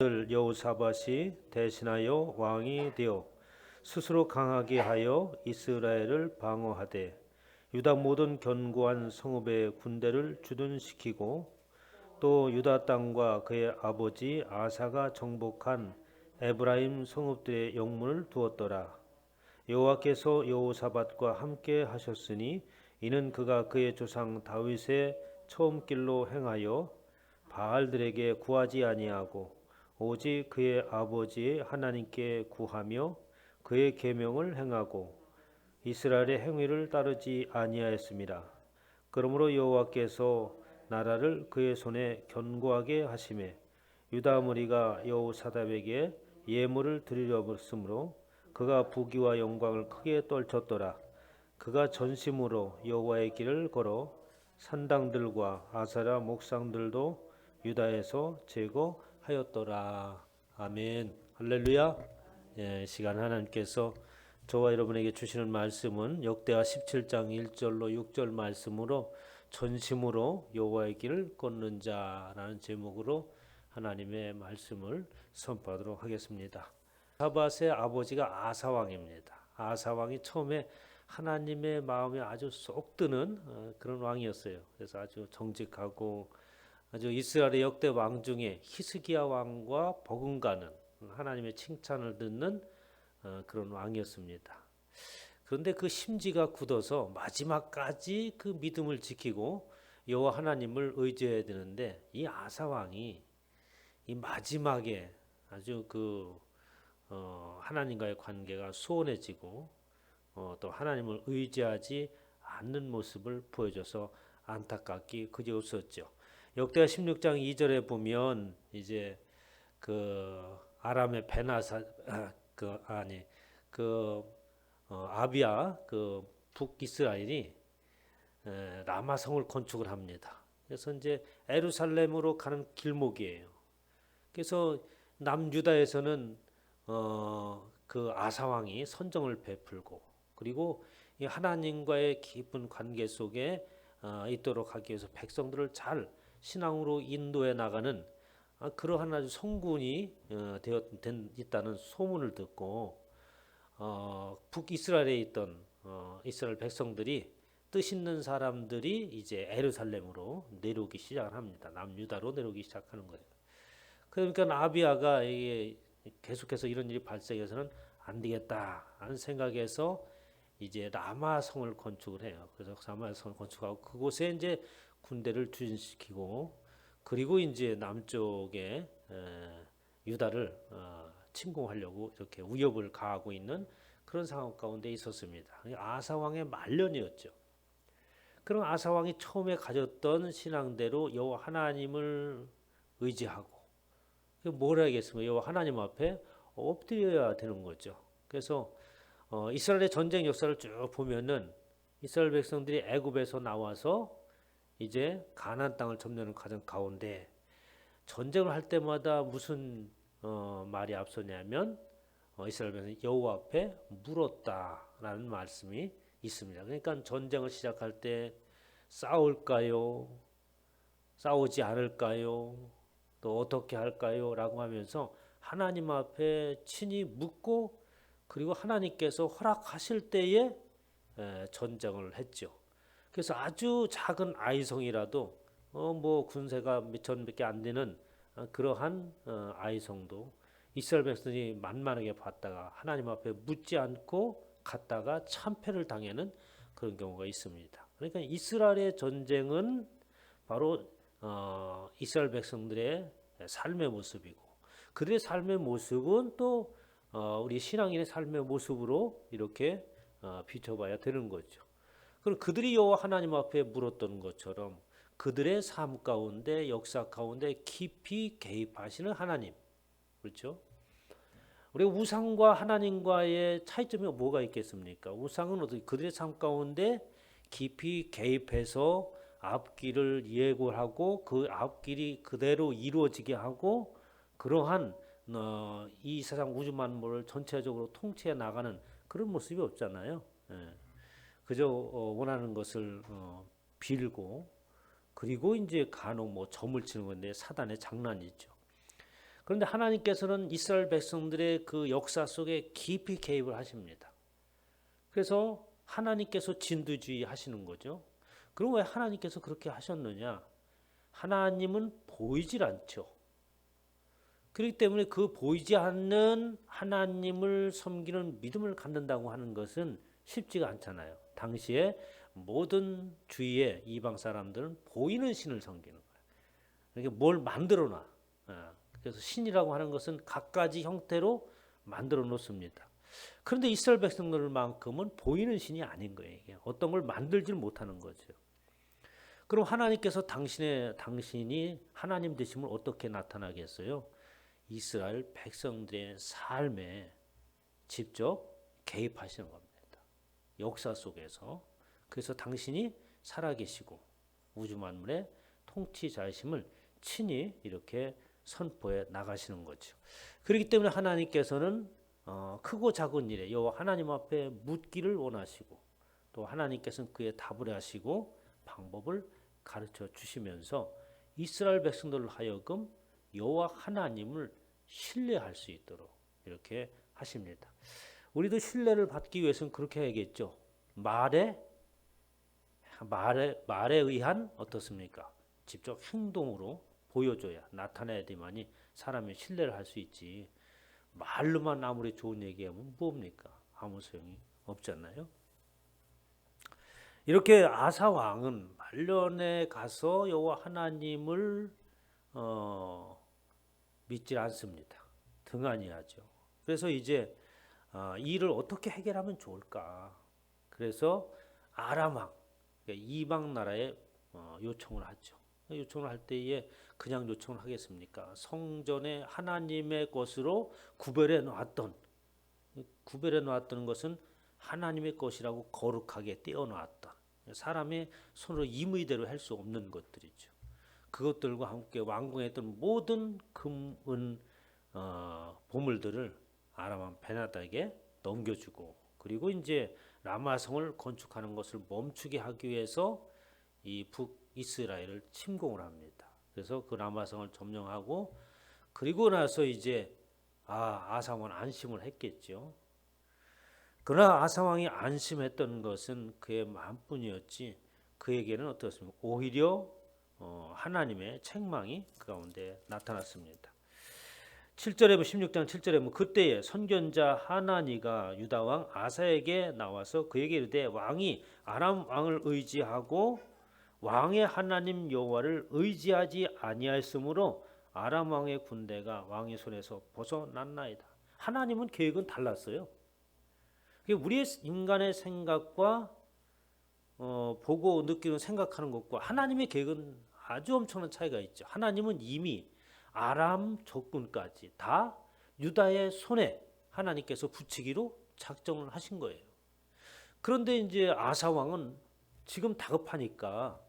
아들 여호사밧이 대신하여 왕이 되어 스스로 강하게 하여 이스라엘을 방어하되 유다 모든 견고한 성읍의 군대를 주둔시키고 또 유다 땅과 그의 아버지 아사가 정복한 에브라임 성읍들의 영문을 두었더라. 여호와께서 여호사밧과 함께 하셨으니 이는 그가 그의 조상 다윗의 처음 길로 행하여 바알들에게 구하지 아니하고 오직 그의 아버지의 하나님께 구하며 그의 계명을 행하고 이스라엘의 행위를 따르지 아니하였습니다. 그러므로 여호와께서 나라를 그의 손에 견고하게 하심에 유다 무리가 여호사밧에게 예물을 드리려었으므로 그가 부귀와 영광을 크게 떨쳤더라. 그가 전심으로 여호와의 길을 걸어 산당들과 아사라 목상들도 유다에서 제거하였더라. 아멘. 할렐루야. 시간 하나님께서 저와 여러분에게 주시는 말씀은 역대하 17장 1절로 6절 말씀으로 전심으로 여호와의 길을 걷는 자라는 제목으로 하나님의 말씀을 선포하도록 하겠습니다. 사밧의 아버지가 아사왕입니다. 아사왕이 처음에 하나님의 마음에 아주 쏙 드는 그런 왕이었어요. 그래서 아주 정직하고 아주 이스라엘의 역대 왕 중에 히스기야 왕과 버금가는 하나님의 칭찬을 듣는 그런 왕이었습니다. 그런데 그 심지가 굳어서 마지막까지 그 믿음을 지키고 여호와 하나님을 의지해야 되는데 이 아사 왕이 이 마지막에 아주 하나님과의 관계가 소원해지고 또 하나님을 의지하지 않는 모습을 보여줘서 안타깝기 그지없었죠. 역대하 16장 2절에 보면 이제 아람의 베나사 아비야 북이스라엘이 라마성을 건축을 합니다. 그래서 이제 에루살렘으로 가는 길목이에요. 그래서 남유다에서는 그 아사왕이 선정을 베풀고 그리고 이 하나님과의 깊은 관계 속에 있도록 하기 위해서 백성들을 잘 신앙으로 인도해 나가는 그러한 아주 성군이 있다는 소문을 듣고 북이스라엘에 있던 이스라엘 백성들이 뜻 있는 사람들이 이제 에루살렘으로 내려오기 시작을 합니다. 남유다로 내려오기 시작하는 거예요. 그러니까 아비아가 이게 계속해서 이런 일이 발생해서는 안 되겠다 하는 생각에서 이제 라마성을 건축을 해요. 그래서 라마성을 건축하고 그곳에 이제 군대를 투입시키고 그리고 이제 남쪽에 유다를 침공하려고 이렇게 위협을 가하고 있는 그런 상황 가운데 있었습니다. 아사 왕의 말년이었죠. 그럼 아사 왕이 처음에 가졌던 신앙대로 여호와 하나님을 의지하고 뭘 하겠습니까? 여호와 하나님 앞에 엎드려야 되는 거죠. 그래서 이스라엘의 전쟁 역사를 쭉 보면은 이스라엘 백성들이 애굽에서 나와서 이제 가나안 땅을 점령하는 과정 가운데 전쟁을 할 때마다 무슨 말이 앞서냐면 이스라엘 백성이 여호와 앞에 물었다라는 말씀이 있습니다. 그러니까 전쟁을 시작할 때 싸울까요? 싸우지 않을까요? 또 어떻게 할까요? 라고 하면서 하나님 앞에 친히 묻고 그리고 하나님께서 허락하실 때에 전쟁을 했죠. 그래서 아주 작은 아이성이라도 뭐 군세가 몇천 밖에 안 되는 그러한 아이성도 이스라엘 백성이 만만하게 봤다가 하나님 앞에 묻지 않고 갔다가 참패를 당하는 그런 경우가 있습니다. 그러니까 이스라엘의 전쟁은 바로 이스라엘 백성들의 삶의 모습이고 그들의 삶의 모습은 또 우리 신앙인의 삶의 모습으로 이렇게 비춰봐야 되는 거죠. 그럼 그들이 여호와 하나님 앞에 물었던 것처럼 그들의 삶 가운데 역사 가운데 깊이 개입하시는 하나님, 그렇죠? 우리 우상과 하나님과의 차이점이 뭐가 있겠습니까? 우상은 어떻게 그들의 삶 가운데 깊이 개입해서 앞길을 예고하고 그 앞길이 그대로 이루어지게 하고 그러한 이 세상 우주 만물을 전체적으로 통치해 나가는 그런 모습이 없잖아요. 그저 원하는 것을 빌고 그리고 이제 간혹 뭐 점을 치는 건데 사단의 장난이죠. 그런데 하나님께서는 이스라엘 백성들의 그 역사 속에 깊이 개입을 하십니다. 그래서 하나님께서 진두지휘 하시는 거죠. 그럼 왜 하나님께서 그렇게 하셨느냐? 하나님은 보이질 않죠. 그렇기 때문에 그 보이지 않는 하나님을 섬기는 믿음을 갖는다고 하는 것은 쉽지가 않잖아요. 당시에 모든 주위의 이방 사람들은 보이는 신을 섬기는 거예요. 그러니까 뭘 만들어 놔. 그래서 신이라고 하는 것은 갖가지 형태로 만들어 놓습니다. 그런데 이스라엘 백성들만큼은 보이는 신이 아닌 거예요. 이게 어떤 걸 만들질 못하는 거죠. 그럼 하나님께서 당신이 하나님 되심을 어떻게 나타나겠어요? 이스라엘 백성들의 삶에 직접 개입하시는 겁니다. 역사 속에서. 그래서 당신이 살아계시고 우주 만물의 통치자이심을 친히 이렇게 선포해 나가시는 거죠. 그렇기 때문에 하나님께서는 크고 작은 일에 여호와 하나님 앞에 묻기를 원하시고 또 하나님께서는 그에 답을 하시고 방법을 가르쳐 주시면서 이스라엘 백성들을 하여금 여호와 하나님을 신뢰할 수 있도록 이렇게 하십니다. 우리도 신뢰를 받기 위해서는 그렇게 해야겠죠. 말에 의한 어떻습니까? 직접 행동으로 보여줘야 나타내야 되만이 사람이 신뢰를 할 수 있지. 말로만 아무리 좋은 얘기하면 뭡니까? 아무 소용이 없잖아요. 이렇게 아사 왕은 말년에 가서 여호와 하나님을 믿지 않습니다. 등한히하죠. 그래서 이제 이 일을 어떻게 해결하면 좋을까? 그래서 아람 왕, 이방 나라에 요청을 하죠. 요청을 할 때에 그냥 요청을 하겠습니까? 성전에 하나님의 것으로 구별해 놨던 것은 하나님의 것이라고 거룩하게 떼어놨다. 사람의 손으로 임의대로 할 수 없는 것들이죠. 그것들과 함께 완공했던 모든 금, 은, 보물들을 아람 왕 베나닥에게 넘겨주고 그리고 이제 라마성을 건축하는 것을 멈추게 하기 위해서 이 북이스라엘을 침공을 합니다. 그래서 그 라마성을 점령하고 그리고 나서 이제 아사 왕은 안심을 했겠죠. 그러나 아사 왕이 안심했던 것은 그의 마음뿐이었지 그에게는 어떻습니까? 오히려 하나님의 책망이 그 가운데 나타났습니다. 7절에 16장 7절에 보면 그때에 선견자 하나니가 유다 왕 아사에게 나와서 그에게 이르되 왕이 아람 왕을 의지하고 왕의 하나님 여호와를 의지하지 아니하였으므로 아람 왕의 군대가 왕의 손에서 벗어났나이다. 하나님은 계획은 달랐어요. 우리의 인간의 생각과 보고 느끼는 생각하는 것과 하나님의 계획은 아주 엄청난 차이가 있죠. 하나님은 이미 아람 적군까지 다 유다의 손에 하나님께서 붙이기로 작정을 하신 거예요. 그런데 이제 아사 왕은 지금 다급하니까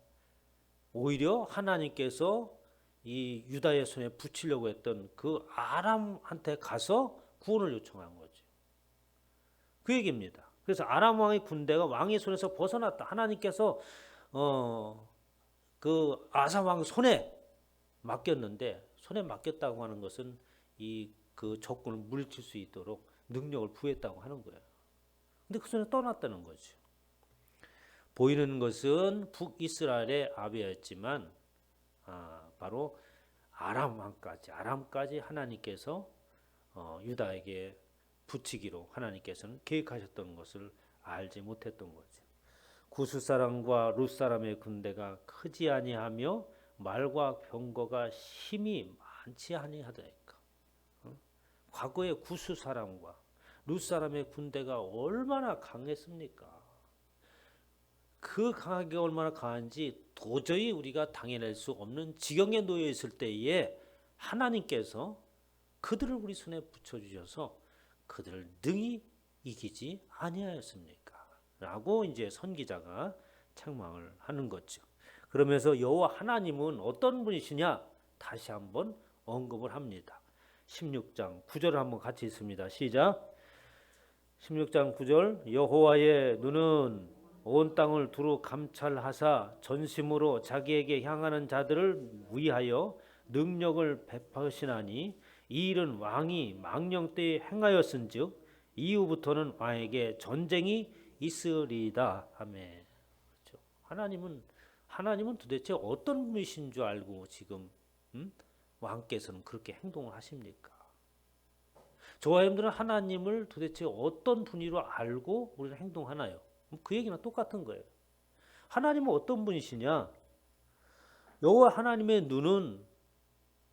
오히려 하나님께서 이 유다의 손에 붙이려고 했던 그 아람한테 가서 구원을 요청한 거죠. 그 얘기입니다. 그래서 아람 왕의 군대가 왕의 손에서 벗어났다. 하나님께서 그 아사 왕 손에 맡겼는데 손에 맡겼다고 하는 것은 그 적군을 물리칠 수 있도록 능력을 부여했다고 하는 거예요. 근데 그 손에 떠났다는 거죠. 보이는 것은 북이스라엘의 아비였지만 바로 아람까지 하나님께서 유다에게 붙이기로 하나님께서는 계획하셨던 것을 알지 못했던 거죠. 구스 사람과 룻 사람의 군대가 크지 아니하며 말과 병거가 힘이 많지 아니하더이까. 과거에 구스 사람과 룻 사람의 군대가 얼마나 강했습니까? 그 강하게 얼마나 강한지 도저히 우리가 당해낼 수 없는 지경에 놓여 있을 때에 하나님께서 그들을 우리 손에 붙여주셔서 그들을 능히 이기지 아니하였습니까? 라고 이제 선기자가 책망을 하는 거죠. 그러면서 여호와 하나님은 어떤 분이시냐 다시 한번 언급을 합니다. 16장 9절을 한번 같이 읽습니다. 시작. 16장 9절 여호와의 눈은 온 땅을 두루 감찰하사 전심으로 자기에게 향하는 자들을 위하여 능력을 베푸시나니 이 일은 왕이 망령 때에 행하였은즉 이후부터는 왕에게 전쟁이 있으리이다 하매. 그렇죠? 하나님은 도대체 어떤 분이신 줄 알고 지금 왕께서는 그렇게 행동을 하십니까? 저와 여러분들은 하나님을 도대체 어떤 분으로 알고 우리는 행동하나요? 그 얘기는 똑같은 거예요. 하나님은 어떤 분이시냐? 여호와 하나님의 눈은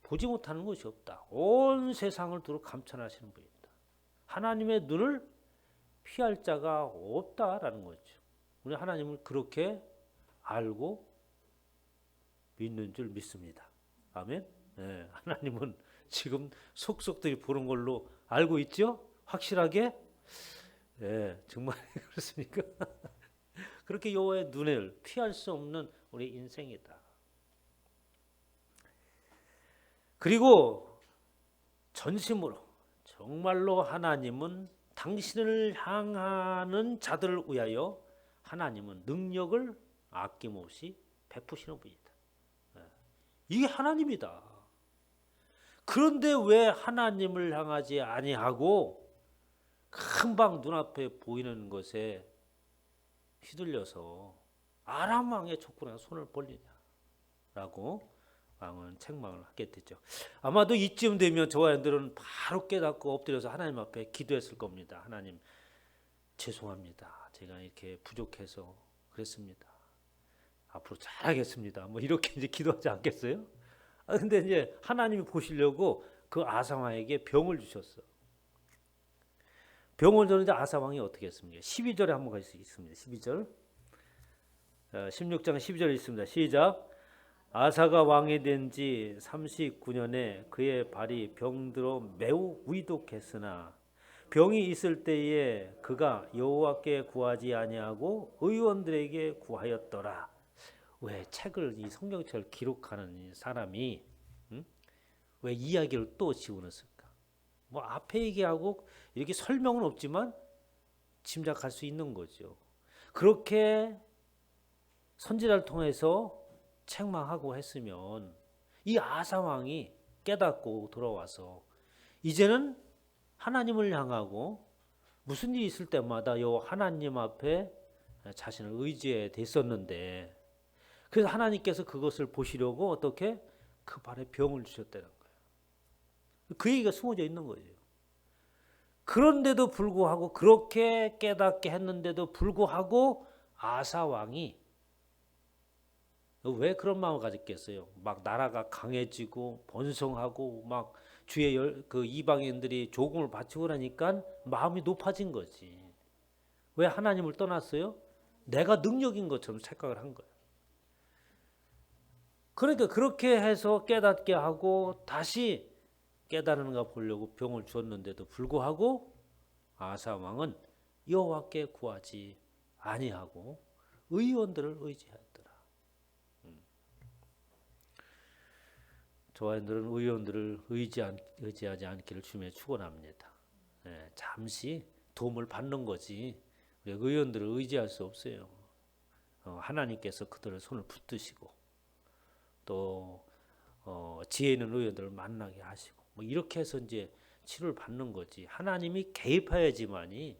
보지 못하는 것이 없다. 온 세상을 두루 감찰하시는 분이다. 하나님의 눈을 피할 자가 없다라는 거죠. 우리 하나님을 그렇게 알고 믿는 줄 믿습니다. 아멘. 네, 하나님은 지금 속속들이 보는 걸로 알고 있죠? 확실하게? 네, 정말 그렇습니까? 그렇게 여호와의 눈을 피할 수 없는 우리 인생이다. 그리고 전심으로 정말로 하나님은 당신을 향하는 자들을 위하여 하나님은 능력을 아낌없이 베푸시는 분이다. 이게 하나님이다. 그런데 왜 하나님을 향하지 아니하고 금방 눈앞에 보이는 것에 휘둘려서 아람 왕의 촉구나 손을 벌리냐라고 왕은 책망을 하게 되죠. 아마도 이쯤 되면 저와 여러분들은 바로 깨닫고 엎드려서 하나님 앞에 기도했을 겁니다. 하나님 죄송합니다. 제가 이렇게 부족해서 그랬습니다. 앞으로 잘하겠습니다. 뭐 이렇게 이제 기도하지 않겠어요? 근데 이제 하나님이 보시려고 그 아사왕에게 병을 주셨어. 병을 줬는데 아사왕이 어떻게 했습니까? 12절에 한번 갈 수 있습니다. 12절. 16장 12절에 있습니다. 시작. 아사가 왕이 된 지 39년에 그의 발이 병들어 매우 위독했으나 병이 있을 때에 그가 여호와께 구하지 아니하고 의원들에게 구하였더라. 왜 책을 이 성경책을 기록하는 이 사람이 왜 이야기를 또 지어냈을까? 뭐 앞에 얘기하고 이렇게 설명은 없지만 짐작할 수 있는 거죠. 그렇게 선지자를 통해서 책망하고 했으면 이 아사 왕이 깨닫고 돌아와서 이제는 하나님을 향하고 무슨 일이 있을 때마다 요 하나님 앞에 자신을 의지해 됐었는데 그래서 하나님께서 그것을 보시려고 어떻게 그 발에 병을 주셨다는 거예요. 그 얘기가 숨어져 있는 거예요. 그런데도 불구하고 그렇게 깨닫게 했는데도 불구하고 아사 왕이 왜 그런 마음을 가졌겠어요? 막 나라가 강해지고 번성하고 막 주의 그 이방인들이 조공을 바치고 나니까 마음이 높아진 거지. 왜 하나님을 떠났어요? 내가 능력인 것처럼 착각을 한 거예요. 그러니까 그렇게 해서 깨닫게 하고 다시 깨달은가 보려고 병을 주었는데도 불구하고 아사 왕은 여호와께 구하지 아니하고 의원들을 의지하였더라. 저와 여러분들은 의원들을 의지하지 않기를 주님에 축원합니다. 잠시 도움을 받는 거지 의원들을 의지할 수 없어요. 하나님께서 그들의 손을 붙드시고 또 지혜 있는 의원들을 만나게 하시고 뭐 이렇게 해서 이제 치료를 받는 거지. 하나님이 개입해야지만이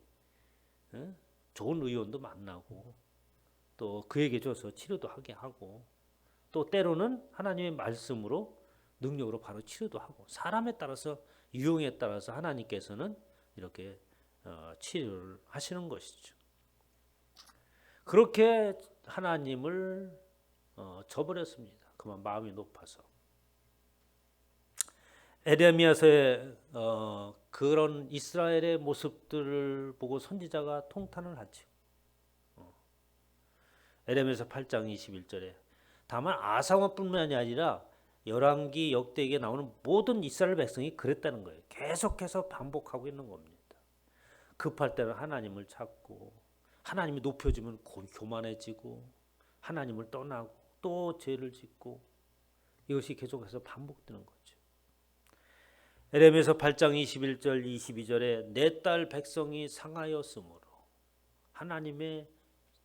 좋은 의원도 만나고 또 그에게 줘서 치료도 하게 하고 또 때로는 하나님의 말씀으로 능력으로 바로 치료도 하고 사람에 따라서 유형에 따라서 하나님께서는 이렇게 치료를 하시는 것이죠. 그렇게 하나님을 저버렸습니다. 그만 마음이 높아서. 에레미야서의 그런 이스라엘의 모습들을 보고 선지자가 통탄을 하죠. 에레미야서 8장 21절에 다만 아사왕뿐만이 아니라 열왕기 역대기에 나오는 모든 이스라엘 백성이 그랬다는 거예요. 계속해서 반복하고 있는 겁니다. 급할 때는 하나님을 찾고 하나님이 높여주면 교만해지고 하나님을 떠나고 또 죄를 짓고 이것이 계속해서 반복되는 거죠. 에레미야서 8장 21절 22절에 내 딸 백성이 상하였으므로 하나님의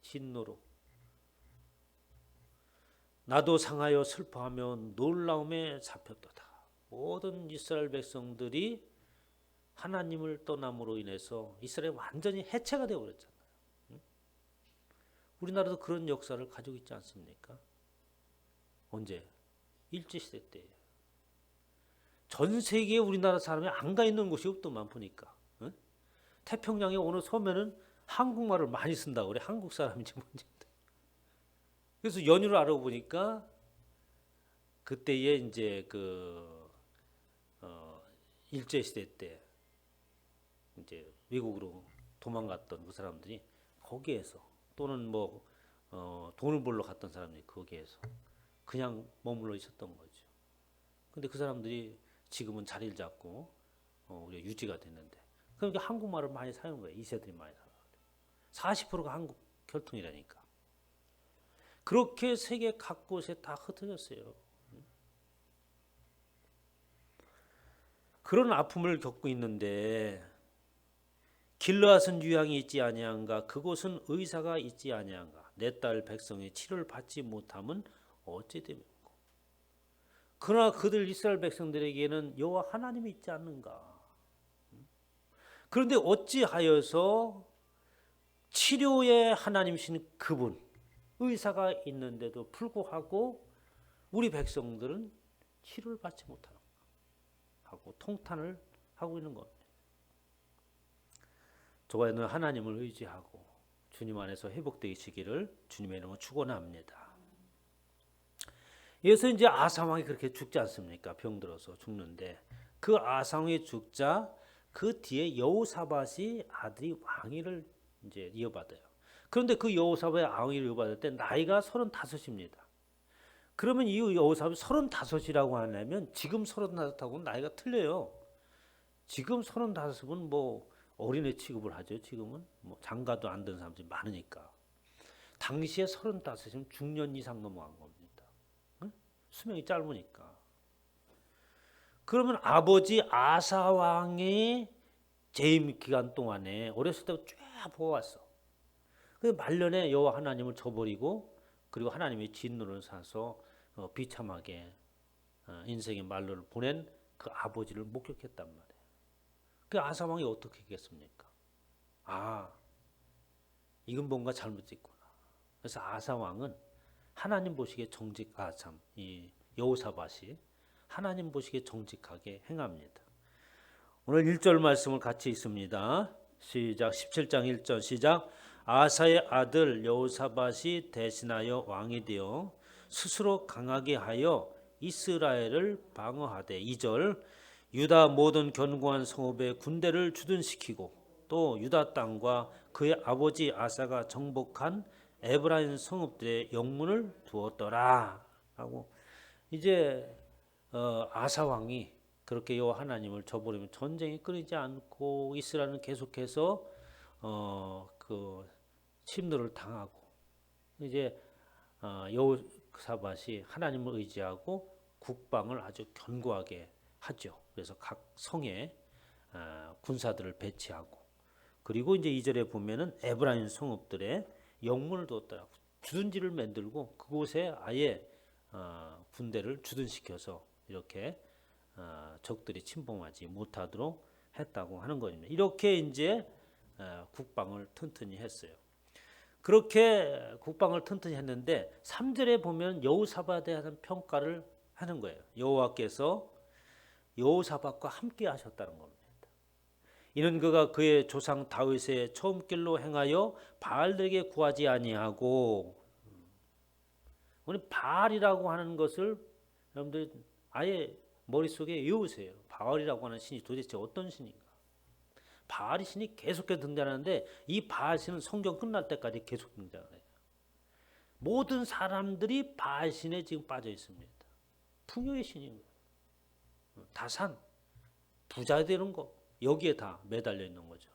진노로 나도 상하여 슬퍼하며 놀라움에 잡혔도다. 모든 이스라엘 백성들이 하나님을 떠남으로 인해서 이스라엘이 완전히 해체가 되어 버렸잖아요. 우리나라도 그런 역사를 가지고 있지 않습니까? 언제? 일제시대 때. 전 세계에 우리나라 사람이 안 가 있는 곳이 없더만 보니까. 응? 태평양에 어느 섬에는 한국말을 많이 쓴다고 그래. 한국 사람인지 뭔지. 그래서 연유를 알아보니까 그때에 이제 일제시대 때 이제 외국으로 도망갔던 그 사람들이 거기에서 또는 돈을 벌러 갔던 사람들이 거기에서 그냥 머물러 있었던 거죠. 근데 그 사람들이 지금은 자리를 잡고 우리가 유지가 됐는데 그러니까 한국말을 많이 사용한 거예요. 2세들이 많이 사용한 거예요. 40%가 한국 혈통이라니까. 그렇게 세계 각 곳에 다 흩어졌어요. 그런 아픔을 겪고 있는데 길르앗은 유향이 있지 아니한가 그곳은 의사가 있지 아니한가 내 딸 백성의 치료를 받지 못함은 어찌 되며 그러나 그들 이스라엘 백성들에게는 여호와 하나님이 있지 않는가. 그런데 어찌하여서 치료의 하나님이신 그분 의사가 있는데도 불구하고 우리 백성들은 치료를 받지 못하는가 하고 통탄을 하고 있는 겁니다. 저와는 하나님을 의지하고 주님 안에서 회복되시기를 주님의 이름으로 축원합니다. 그래서 이제 아사왕이 그렇게 죽지 않습니까? 병들어서 죽는데 그 아사왕이 죽자 그 뒤에 여호사밧이 아들이 왕위를 이제 이어받아요. 그런데 그 여호사밧이 왕위를 이어받을 때 나이가 35입니다. 그러면 이 여호사밧이 35이라고 하려면 지금 35하고는 나이가 틀려요. 지금 35은 어린애 취급을 하죠. 지금은 장가도 안 된 사람들이 많으니까. 당시에 35이면 중년 이상 넘어간 겁니다. 응? 수명이 짧으니까. 그러면 아버지 아사 왕의 재임 기간 동안에 어렸을 때부터 쫙 보아왔어. 그 말년에 여호와 하나님을 저버리고 그리고 하나님의 진노를 사서 비참하게 인생의 말로를 보낸 그 아버지를 목격했단 말이에요. 그 아사 왕이 어떻게 했겠습니까? 이건 뭔가 잘못됐구나. 그래서 아사 왕은 하나님 보시기에 이 여호사밧이 하나님 보시기에 정직하게 행합니다. 오늘 1절 말씀을 같이 읽습니다. 시작. 17장 1절 시작. 아사의 아들 여호사밧이 대신하여 왕이 되어 스스로 강하게 하여 이스라엘을 방어하되 2절. 유다 모든 견고한 성읍에 군대를 주둔시키고 또 유다 땅과 그의 아버지 아사가 정복한 에브라임 성읍들의 영문을 두었더라 하고 이제 아사 왕이 그렇게 여호와 하나님을 저버리면 전쟁이 끊이지 않고 이스라엘은 계속해서 그 침노를 당하고 이제 여호사밧이 하나님을 의지하고 국방을 아주 견고하게 하죠. 그래서 각 성에 군사들을 배치하고 그리고 이제 2절에 보면은 에브라임 성읍들에 영문을 두었더라. 주둔지를 만들고 그곳에 아예 군대를 주둔시켜서 이렇게 적들이 침범하지 못하도록 했다고 하는 겁니다. 이렇게 이제 국방을 튼튼히 했어요. 그렇게 국방을 튼튼히 했는데 3절에 보면 여호사밧에 대한 평가를 하는 거예요. 여호와께서 여호사밧과 함께 하셨다는 겁니다. 이는 그가 그의 조상 다윗의 처음 길로 행하여 바알들에게 구하지 아니하고 우리 바알이라고 하는 것을 여러분들 아예 머릿속에 외우세요. 바알이라고 하는 신이 도대체 어떤 신인가? 바알이 신이 계속해서 등장하는데 이 바알 신은 성경 끝날 때까지 계속 등장해요. 모든 사람들이 바알 신에 지금 빠져 있습니다. 풍요의 신인 거예요. 다산, 부자 되는 거 여기에 다 매달려 있는 거죠.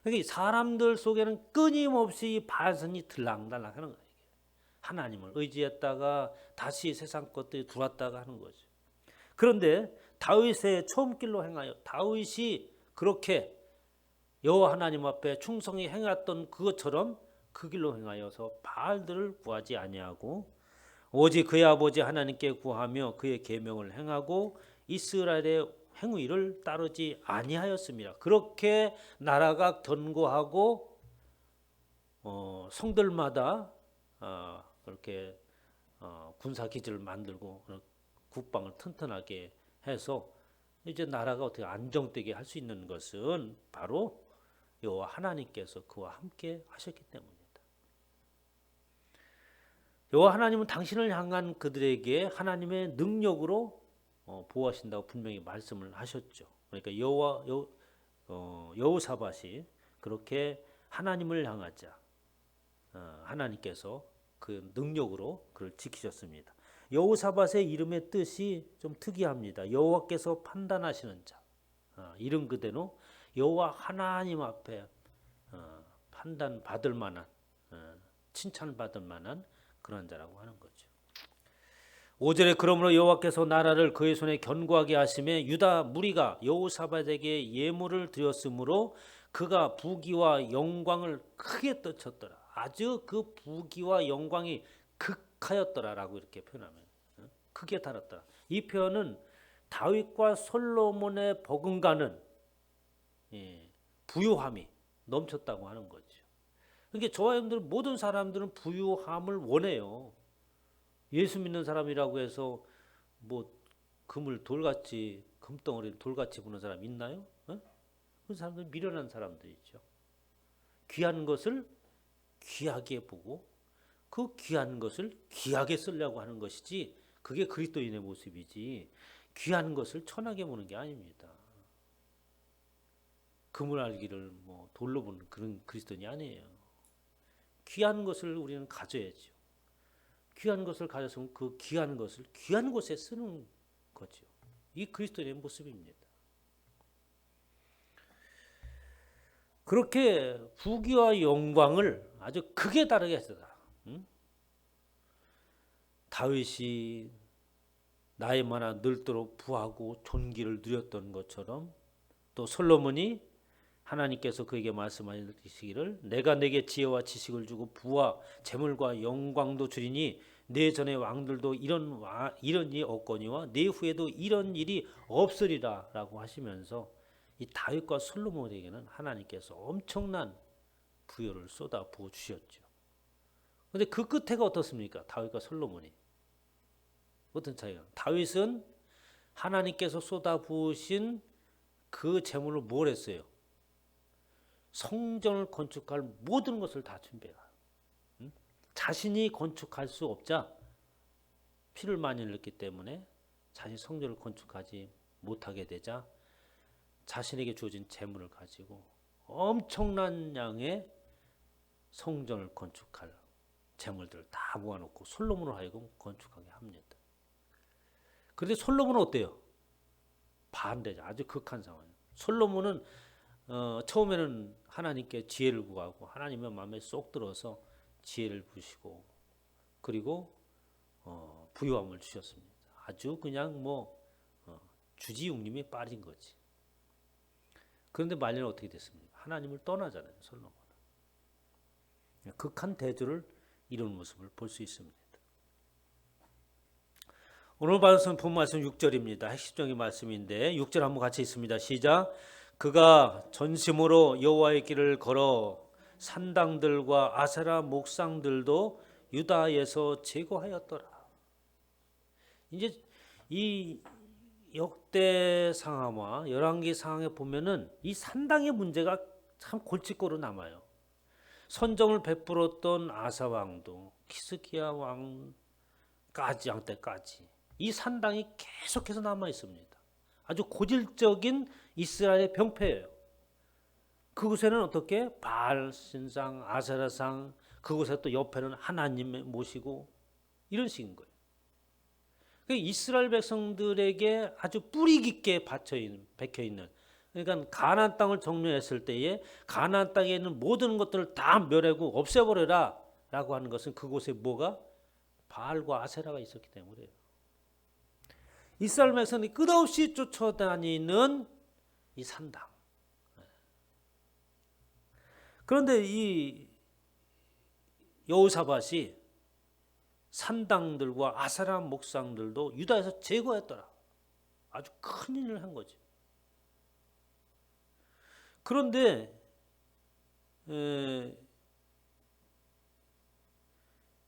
그러니까 사람들 속에는 끊임없이 바알신이 들락날락 하는 거예요. 하나님을 의지했다가 다시 세상 것들이 들어왔다가 하는 거죠. 그런데 다윗의 처음 길로 행하여 다윗이 그렇게 여호와 하나님 앞에 충성히 행했던 그것처럼 그 길로 행하여서 바알들을 구하지 아니하고 오직 그의 아버지 하나님께 구하며 그의 계명을 행하고 이스라엘의 행위를 따르지 아니하였습니다. 그렇게 나라가 견고하고 성들마다 그렇게 군사 기지를 만들고 국방을 튼튼하게 해서 이제 나라가 어떻게 안정되게 할 수 있는 것은 바로 여호와 하나님께서 그와 함께 하셨기 때문입니다. 여호와 하나님은 당신을 향한 그들에게 하나님의 능력으로 보호하신다고 분명히 말씀을 하셨죠. 그러니까 여호사밧이 그렇게 하나님을 향하자 하나님께서 그 능력으로 그를 지키셨습니다. 여호사밧의 이름의 뜻이 좀 특이합니다. 여호와께서 판단하시는 자. 이름 그대로 여호와 하나님 앞에 판단받을 만한 칭찬받을 만한 그런 자라고 하는 거죠. 5절에 그러므로 여호와께서 나라를 그의 손에 견고하게 하심에 유다 무리가 여호사밧에게 예물을 드렸으므로 그가 부귀와 영광을 크게 떨쳤더라. 아주 그 부귀와 영광이 극하였더라라고 이렇게 표현하면 크게 달았더라. 이 표현은 다윗과 솔로몬의 버금가는 부유함이 넘쳤다고 하는 거죠. 그러니까 저와 여러분들 모든 사람들은 부유함을 원해요. 예수 믿는 사람이라고 해서 뭐 금을 돌같이 금덩어리를 돌같이 보는 사람 있나요? 그 사람들은 미련한 사람들이죠. 귀한 것을 귀하게 보고 그 귀한 것을 귀하게 쓰려고 하는 것이지 그게 그리스도인의 모습이지 귀한 것을 천하게 보는 게 아닙니다. 금을 알기를 뭐 돌로 보는 그런 그리스도인이 아니에요. 귀한 것을 우리는 가져야죠. 귀한 것을 가졌으면 그 귀한 것을 귀한 곳에 쓰는 거죠. 이 그리스도인의 모습입니다. 그렇게 부귀와 영광을 아주 크게 다르게 했다. 다윗이 나이마다 늙도록 부하고 존귀를 누렸던 것처럼 또 솔로몬이 하나님께서 그에게 말씀하시기를 내가 내게 지혜와 지식을 주고 부와 재물과 영광도 주리니 내 전의 왕들도 이런 일이 없거니와 내 후에도 이런 일이 없으리라 라고 하시면서 이 다윗과 솔로몬에게는 하나님께서 엄청난 부여를 쏟아 부어 주셨죠. 그런데 그 끝에가 어떻습니까? 다윗과 솔로몬이 어떤 차이가? 다윗은 하나님께서 쏟아 부으신 그 재물로 뭘 했어요? 성전을 건축할 모든 것을 다 준비해가. 자신이 건축할 수 없자 피를 많이 흘렸기 때문에 자신이 성전을 건축하지 못하게 되자 자신에게 주어진 재물을 가지고 엄청난 양의 성전을 건축할 재물들을 다 모아놓고 솔로몬을 하여금 건축하게 합니다. 그런데 솔로몬은 어때요? 반대죠. 아주 극한 상황이에요. 솔로몬은 처음에는 하나님께 지혜를 구하고 하나님의 마음에 쏙 들어서 지혜를 부시고 그리고 부유함을 주셨습니다. 아주 그냥 주지육림에 빠진 거지. 그런데 말년은 어떻게 됐습니까? 하나님을 떠나잖아요. 솔로몬은. 극한 대조를 이루는 모습을 볼 수 있습니다. 오늘 받은 본 말씀 6절입니다. 핵심적인 말씀인데 6절 한번 같이 있습니다. 시작. 그가 전심으로 여호와의 길을 걸어 산당들과 아세라 목상들도 유다에서 제거하였더라. 이제 이 역대상하와 열왕기 상하에 보면은 이 산당의 문제가 참 골칫거리로 남아요. 선정을 베풀었던 아사 왕도 히스기야 왕까지 양때까지 이 산당이 계속해서 남아 있습니다. 아주 고질적인 이스라엘의 병폐예요. 그곳에는 어떻게 바알 신상, 아세라상, 그곳에 또 옆에는 하나님 모시고 이런 식인 거예요. 그러니까 이스라엘 백성들에게 아주 뿌리 깊게 박혀 있는 그러니까 가나안 땅을 정리했을 때에 가나안 땅에 있는 모든 것들을 다 멸하고 없애버려라라고 하는 것은 그곳에 뭐가 바알과 아세라가 있었기 때문이에요. 이스라엘 백성이 끝없이 쫓아다니는 이 산당. 그런데 이 여호사밧이 산당들과 아사람 목상들도 유다에서 제거했더라. 아주 큰 일을 한 거죠. 그런데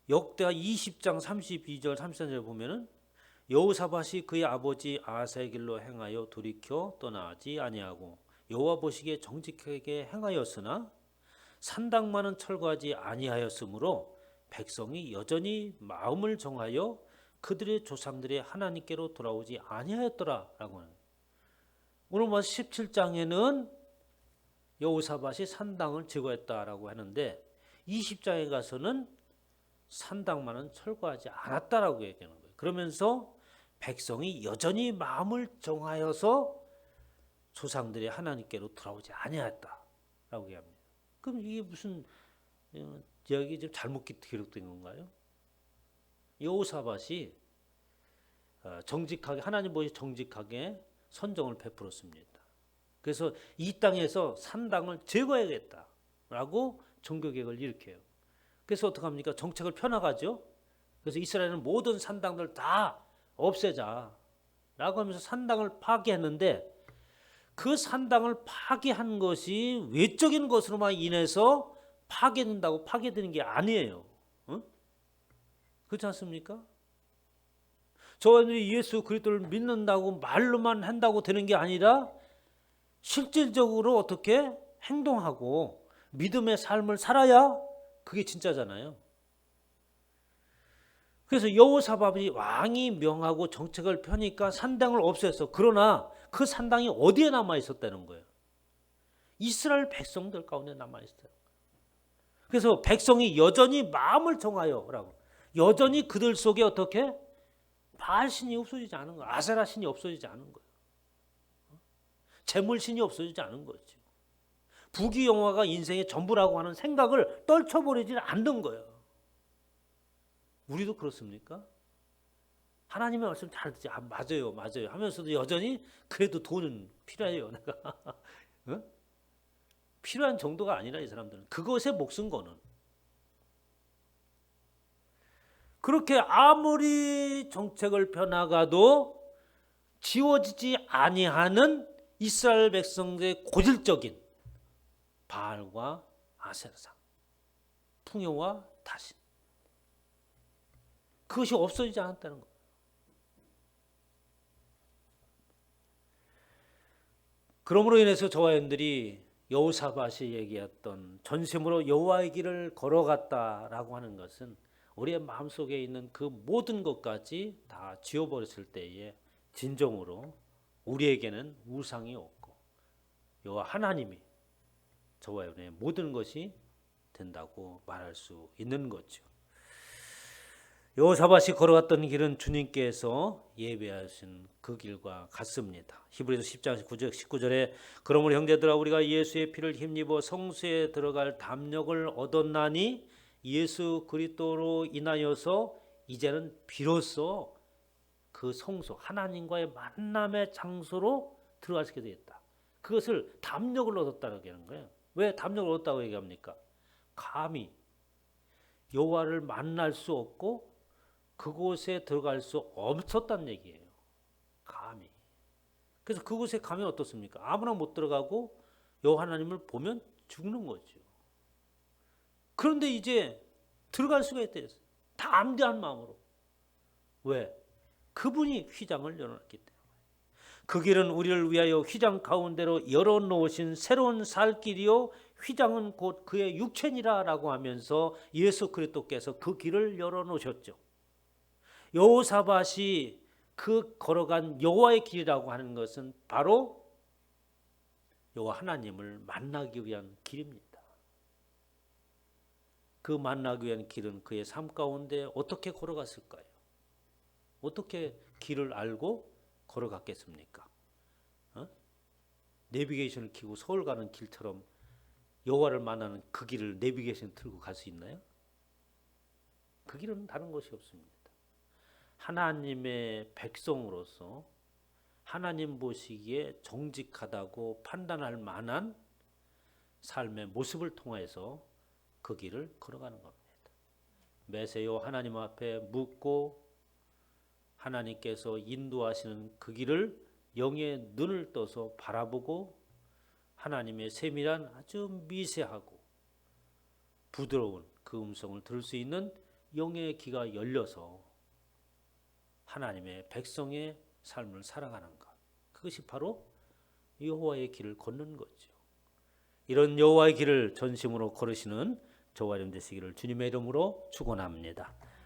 역대하 20장 32절 33절 보면은 여호사밧이 그의 아버지 아하스의 길로 행하여 돌이켜 떠나지 아니하고 여호와 보시기에 정직하게 행하였으나 산당만은 철거하지 아니하였으므로 백성이 여전히 마음을 정하여 그들의 조상들의 하나님께로 돌아오지 아니하였더라라고 하는. 오늘 17장에는 여호사밧이 산당을 제거했다라고 하는데 20장에 가서는 산당만은 철거하지 않았다라고 얘기하는 거예요. 그러면서 백성이 여전히 마음을 정하여서 조상들의 하나님께로 돌아오지 아니하였다라고 얘기합니다. 그럼 이게 무슨 여기 좀 잘못 기록된 건가요? 여호사밧이 정직하게 하나님 보시 정직하게 선정을 베풀었습니다. 그래서 이 땅에서 산당을 제거해야겠다라고 종교개혁을 일으켜요. 그래서 어떻게 합니까? 정책을 펴나가죠. 그래서 이스라엘은 모든 산당들 다 없애자라고 하면서 산당을 파괴했는데 그 산당을 파괴한 것이 외적인 것으로만 인해서 파괴된다고 파괴되는 게 아니에요. 응? 그렇지 않습니까? 저희들이 예수 그리스도를 믿는다고 말로만 한다고 되는 게 아니라 실질적으로 어떻게 행동하고 믿음의 삶을 살아야 그게 진짜잖아요. 그래서 여호사밧이 왕이 명하고 정책을 펴니까 산당을 없앴어. 그러나 그 산당이 어디에 남아 있었다는 거예요? 이스라엘 백성들 가운데 남아 있어요. 그래서 백성이 여전히 마음을 정하여라고 여전히 그들 속에 어떻게 바알신이 없어지지 않은 거예요. 아세라신이 없어지지 않은 거예요. 재물신이 없어지지 않은 거죠. 부귀영화가 인생의 전부라고 하는 생각을 떨쳐버리지 않는 거예요. 우리도 그렇습니까? 하나님의 말씀 잘 듣지. 맞아요 하면서도 여전히 그래도 돈은 필요해요. 내가 어? 필요한 정도가 아니라 이 사람들은 그것에 목숨 거는. 그렇게 아무리 정책을 펴나가도 지워지지 아니하는 이스라엘 백성들의 고질적인 바알과 아세라상, 풍요와 타신, 그것이 없어지지 않았다는 거예요. 그러므로 인해서 저와 여러분들이 여호사밧이 얘기했던 전심으로 여호와의 길을 걸어갔다라고 하는 것은 우리의 마음속에 있는 그 모든 것까지 다 지워버렸을 때에 진정으로 우리에게는 우상이 없고 여호와 하나님이 저와 여러분의 모든 것이 된다고 말할 수 있는 거죠. 여호사밧이 걸어갔던 길은 주님께서 예배하신 그 길과 같습니다. 히브리서 10장 19절에 그러므로 형제들아 우리가 예수의 피를 힘입어 성수에 들어갈 담력을 얻었나니 예수 그리스도로 인하여서 이제는 비로소 그 성소 하나님과의 만남의 장소로 들어갈 수 있게 되었다. 그것을 담력을 얻었다고 얘기하는 거예요. 왜 담력을 얻었다고 얘기합니까? 감히 여호와를 만날 수 없고 그곳에 들어갈 수 없었다는 얘기예요. 감히. 그래서 그곳에 가면 어떻습니까? 아무나 못 들어가고 여호와 하나님을 보면 죽는 거죠. 그런데 이제 들어갈 수가 있대요. 담대한 마음으로. 왜? 그분이 휘장을 열어놨기 때문에. 그 길은 우리를 위하여 휘장 가운데로 열어놓으신 새로운 살 길이요 휘장은 곧 그의 육체니라 라고 하면서 예수 그리스도께서 그 길을 열어놓으셨죠. 여호사밧이 그 걸어간 여호와의 길이라고 하는 것은 바로 여호와 하나님을 만나기 위한 길입니다. 그 만나기 위한 길은 그의 삶 가운데 어떻게 걸어갔을까요? 어떻게 길을 알고 걸어갔겠습니까? 내비게이션을 켜고 서울 가는 길처럼 여호와를 만나는 그 길을 내비게이션 틀고 갈 수 있나요? 그 길은 다른 것이 없습니다. 하나님의 백성으로서 하나님 보시기에 정직하다고 판단할 만한 삶의 모습을 통해서 그 길을 걸어가는 겁니다. 매세요 하나님 앞에 묻고 하나님께서 인도하시는 그 길을 영의 눈을 떠서 바라보고 하나님의 세밀한 아주 미세하고 부드러운 그 음성을 들을 수 있는 영의 귀가 열려서 하나님의 백성의 삶을 살아가는 것. 그것이 바로 여호와의 길을 걷는 거죠. 이런 여호와의 길을 전심으로 걸으시는 저와 여러분 되시기를 주님의 이름으로 축원합니다.